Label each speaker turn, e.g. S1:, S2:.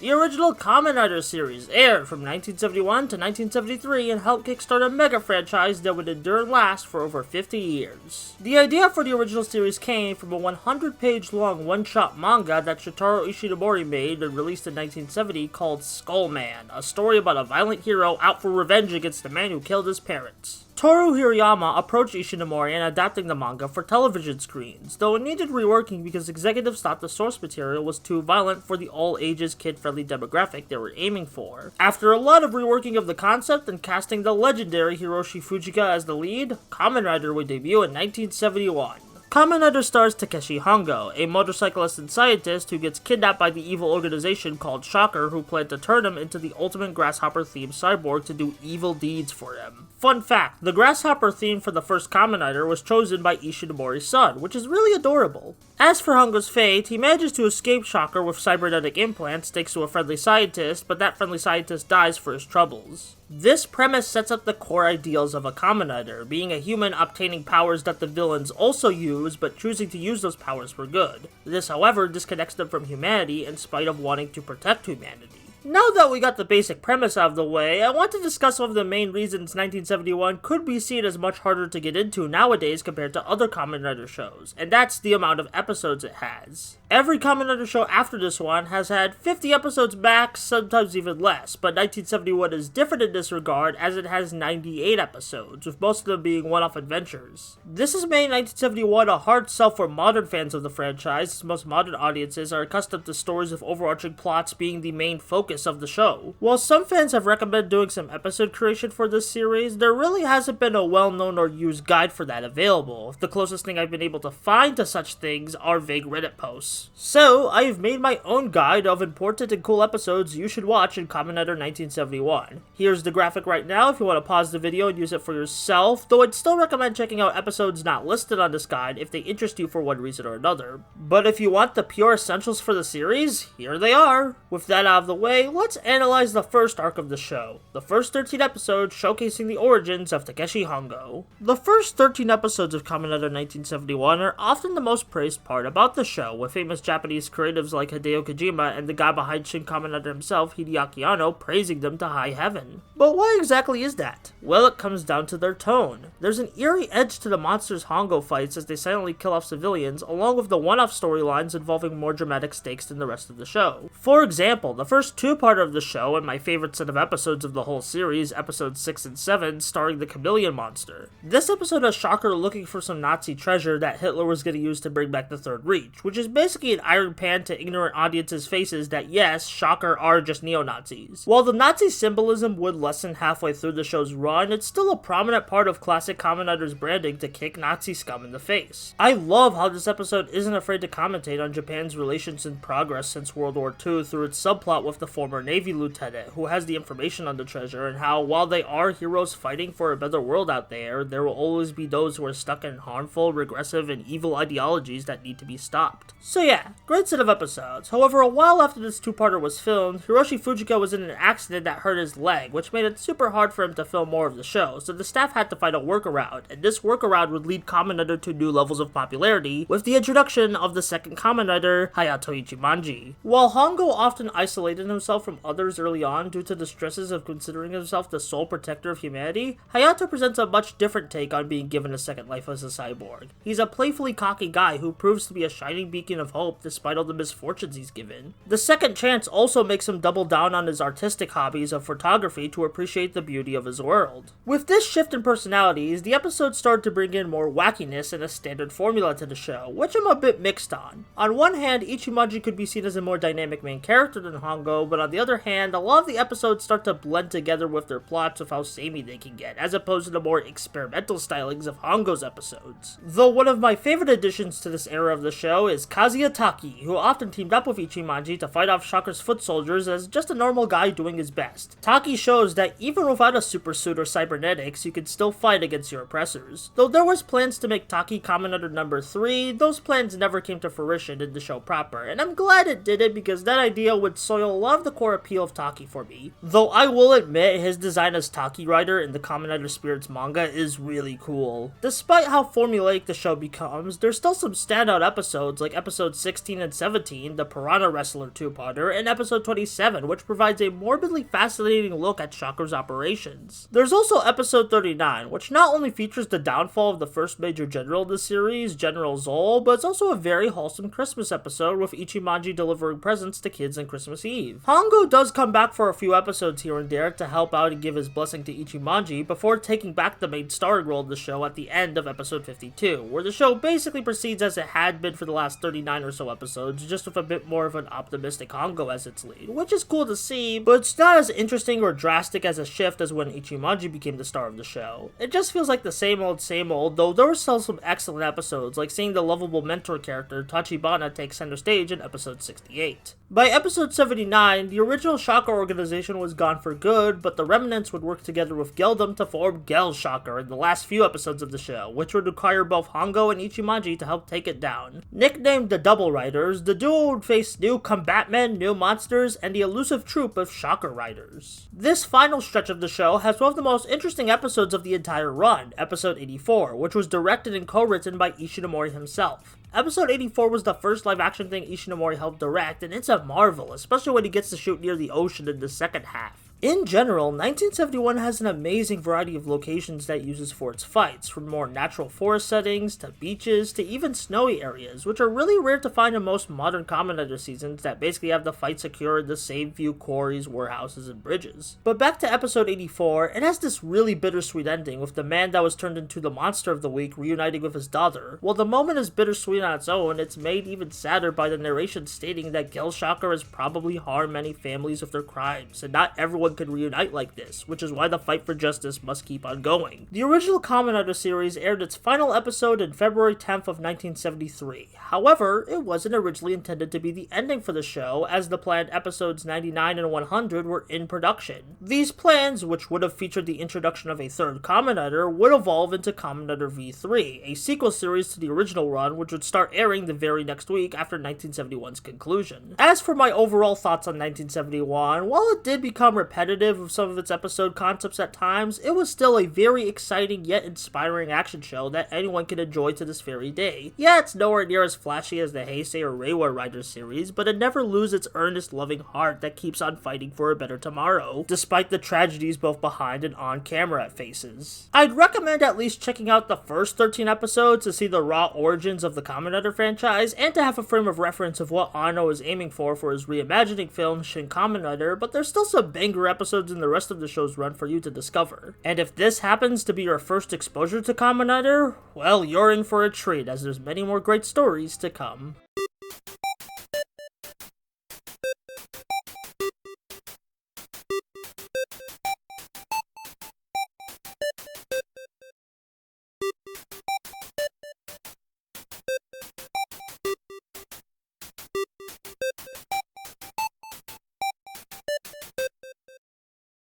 S1: The original Kamen Rider series aired from 1971 to 1973 and helped kickstart a mega franchise that would endure and last for over 50 years. The idea for the original series came from a 100-page long one-shot manga that Shotaro Ishinomori made and released in 1970 called Skull Man, a story about a violent hero out for revenge against the man who killed his parents. Toru Hirayama approached Ishinomori in adapting the manga for television screens, though it needed reworking because executives thought the source material was too violent for the all-ages kid-friendly demographic they were aiming for. After a lot of reworking of the concept and casting the legendary Hiroshi Fujika as the lead, Kamen Rider would debut in 1971. Kamen Rider stars Takeshi Hongo, a motorcyclist and scientist who gets kidnapped by the evil organization called Shocker, who plan to turn him into the ultimate grasshopper-themed cyborg to do evil deeds for him. Fun fact, the grasshopper theme for the first Kamen Rider was chosen by Ishinomori's son, which is really adorable. As for Hongo's fate, he manages to escape Shocker with cybernetic implants thanks to a friendly scientist, but that friendly scientist dies for his troubles. This premise sets up the core ideals of a Kamen Rider, being a human obtaining powers that the villains also use, but choosing to use those powers for good. This, however, disconnects them from humanity in spite of wanting to protect humanity. Now that we got the basic premise out of the way, I want to discuss one of the main reasons 1971 could be seen as much harder to get into nowadays compared to other Kamen Rider shows, and that's the amount of episodes it has. Every Kamen Rider show after this one has had 50 episodes max, sometimes even less, but 1971 is different in this regard as it has 98 episodes, with most of them being one-off adventures. This has made 1971 a hard sell for modern fans of the franchise, as most modern audiences are accustomed to stories with overarching plots being the main focus of the show. While some fans have recommended doing some episode creation for this series, there really hasn't been a well-known or used guide for that available. The closest thing I've been able to find to such things are vague Reddit posts. So, I've made my own guide of important and cool episodes you should watch in Kamen Rider 1971. Here's the graphic right now if you want to pause the video and use it for yourself, though I'd still recommend checking out episodes not listed on this guide if they interest you for one reason or another. But if you want the pure essentials for the series, here they are. With that out of the way, let's analyze the first arc of the show, the first 13 episodes showcasing the origins of Takeshi Hongo. The first 13 episodes of Kamen Rider 1971 are often the most praised part about the show, with famous Japanese creatives like Hideo Kojima and the guy behind Shin Kamen Rider himself, Hideaki Anno, praising them to high heaven. But why exactly is that? Well, it comes down to their tone. There's an eerie edge to the monsters Hongo fights as they silently kill off civilians, along with the one-off storylines involving more dramatic stakes than the rest of the show. For example, the first two-parter of the show, and my favorite set of episodes of the whole series, episodes 6 and 7, starring the Chameleon Monster. This episode has Shocker looking for some Nazi treasure that Hitler was going to use to bring back the Third Reich, which is basically an iron pan to ignorant audiences' faces that yes, Shocker are just neo-Nazis. While the Nazi symbolism would lessen halfway through the show's run, it's still a prominent part of classic Kamen Rider's branding to kick Nazi scum in the face. I love how this episode isn't afraid to commentate on Japan's relations in progress since World War II through its subplot with the former Navy lieutenant who has the information on the treasure, and how while they are heroes fighting for a better world out there, there will always be those who are stuck in harmful, regressive, and evil ideologies that need to be stopped. So yeah, great set of episodes. However, a while after this two-parter was filmed, Hiroshi Fujika was in an accident that hurt his leg, which made it super hard for him to film more of the show, so the staff had to find a workaround, and this workaround would lead Kamen Rider to new levels of popularity with the introduction of the second Kamen Rider, Hayato Ichimonji. While Hongo often isolated himself from others early on due to the stresses of considering himself the sole protector of humanity, Hayato presents a much different take on being given a second life as a cyborg. He's a playfully cocky guy who proves to be a shining beacon of hope despite all the misfortunes he's given. The second chance also makes him double down on his artistic hobbies of photography to appreciate the beauty of his world. With this shift in personalities, the episodes started to bring in more wackiness and a standard formula to the show, which I'm a bit mixed on. On one hand, Ichimonji could be seen as a more dynamic main character than Hongo, but on the other hand, a lot of the episodes start to blend together with their plots of how samey they can get, as opposed to the more experimental stylings of Hongo's episodes. Though one of my favorite additions to this era of the show is Kazuya Taki, who often teamed up with Ichimonji to fight off Shocker's foot soldiers as just a normal guy doing his best. Taki shows that even without a super suit or cybernetics, you can still fight against your oppressors. Though there was plans to make Taki Kamen Rider number 3, those plans never came to fruition in the show proper, and I'm glad it didn't because that idea would soil a lot of the core appeal of Taki for me. Though I will admit his design as Taki Rider in the Kamen Rider Spirits manga is really cool. Despite how formulaic the show becomes, there's still some standout episodes like episodes 16 and 17, the Piranha Wrestler two-parter, and episode 27, which provides a morbidly fascinating look at Shocker's operations. There's also episode 39, which not only features the downfall of the first major general of the series, General Zol, but it's also a very wholesome Christmas episode with Ichimonji delivering presents to kids on Christmas Eve. Hongo does come back for a few episodes here and there to help out and give his blessing to Ichimonji before taking back the main starring role of the show at the end of episode 52, where the show basically proceeds as it had been for the last 39 or so episodes, just with a bit more of an optimistic Hongo as its lead, which is cool to see, but it's not as interesting or drastic as a shift as when Ichimonji became the star of the show. It just feels like the same old, though there were still some excellent episodes, like seeing the lovable mentor character Tachibana take center stage in episode 68. By episode 79, the original Shocker organization was gone for good, but the remnants would work together with Geldom to form Gel Shocker in the last few episodes of the show, which would require both Hongo and Ichimonji to help take it down. Nicknamed the Double Riders, the duo would face new combatmen, new monsters, and the elusive troupe of Shocker Riders. This final stretch of the show has one of the most interesting episodes of the entire run, episode 84, which was directed and co-written by Ishinomori himself. Episode 84 was the first live-action thing Ishinomori helped direct, and it's a marvel, especially when he gets to shoot near the ocean in the second half. In general, 1971 has an amazing variety of locations that it uses for its fights, from more natural forest settings, to beaches, to even snowy areas, which are really rare to find in most modern Kamen Rider seasons that basically have the fight secure in the same few quarries, warehouses, and bridges. But back to episode 84, it has this really bittersweet ending, with the man that was turned into the monster of the week reuniting with his daughter. While the moment is bittersweet on its own, it's made even sadder by the narration stating that Gel Shocker has probably harmed many families with their crimes, and not everyone could reunite like this, which is why the fight for justice must keep on going. The original Kamen Rider series aired its final episode in February 10th of 1973. However, it wasn't originally intended to be the ending for the show, as the planned episodes 99 and 100 were in production. These plans, which would have featured the introduction of a third Kamen Rider, would evolve into Kamen Rider V3, a sequel series to the original run, which would start airing the very next week after 1971's conclusion. As for my overall thoughts on 1971, while it did become repetitive of some of its episode concepts at times, it was still a very exciting yet inspiring action show that anyone can enjoy to this very day. Yeah, it's nowhere near as flashy as the Heisei or Reiwa Rider series, but it never loses its earnest, loving heart that keeps on fighting for a better tomorrow, despite the tragedies both behind and on camera it faces. I'd recommend at least checking out the first 13 episodes to see the raw origins of the Kamen Rider franchise, and to have a frame of reference of what Anno is aiming for his reimagining film Shin Kamen Rider, but there's still some banger episodes in the rest of the show's run for you to discover. And if this happens to be your first exposure to Kamen Rider, well, you're in for a treat, as there's many more great stories to come.